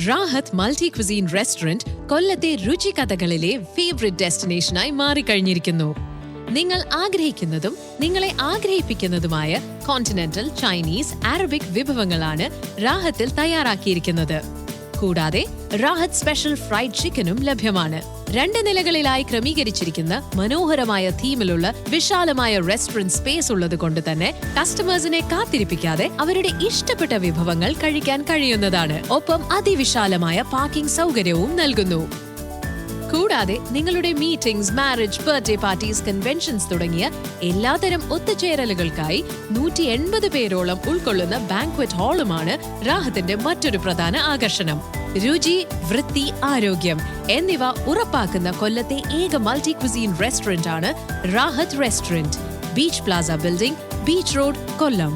റാഹത്ത് multi cuisine restaurant കൊല്ലത്തെ രുചികഥകളിലെ favourite ഡെസ്റ്റിനേഷനായി മാറിക്കഴിഞ്ഞിരിക്കുന്നു. നിങ്ങൾ ആഗ്രഹിക്കുന്നതും നിങ്ങളെ ആഗ്രഹിപ്പിക്കുന്നതുമായ കോണ്ടിനെന്റൽ, ചൈനീസ്, അറബിക് വിഭവങ്ങളാണ് റാഹത്തിൽ തയ്യാറാക്കിയിരിക്കുന്നത്. കൂടാതെ റാഹത്ത് സ്പെഷ്യൽ ഫ്രൈഡ് ചിക്കനും ലഭ്യമാണ്. 2 നിലകളിലായി ക്രമീകരിച്ചിരിക്കുന്ന മനോഹരമായ തീമിലുള്ള വിശാലമായ റെസ്റ്റോറന്റ് സ്പേസ് ഉള്ളത് കൊണ്ട് തന്നെ കസ്റ്റമേഴ്സിനെ കാത്തിരിപ്പിക്കാതെ അവരുടെ ഇഷ്ടപ്പെട്ട വിഭവങ്ങൾ കഴിക്കാൻ കഴിയുന്നതാണ്. ഒപ്പം അതിവിശാലമായ പാർക്കിംഗ് സൗകര്യവും നൽകുന്നു. കൂടാതെ നിങ്ങളുടെ meetings, marriage, birthday parties, conventions തുടങ്ങിയ എല്ലാത്തരം ഒത്തുചേരലുകൾക്കായി 180 പേരോളം ഉൾക്കൊള്ളുന്ന ബാങ്ക്വറ്റ് ഹാളുമാണ് റാഹത്തിന്റെ മറ്റൊരു പ്രധാന ആകർഷണം. രുചി, വൃത്തി, ആരോഗ്യം എന്നിവ ഉറപ്പാക്കുന്ന കൊല്ലത്തെ ഏക മൾട്ടി ക്വിസീൻ റെസ്റ്റോറന്റ് ആണ് Rahat restaurant. Beach Plaza Building, Beach Road, കൊല്ലം.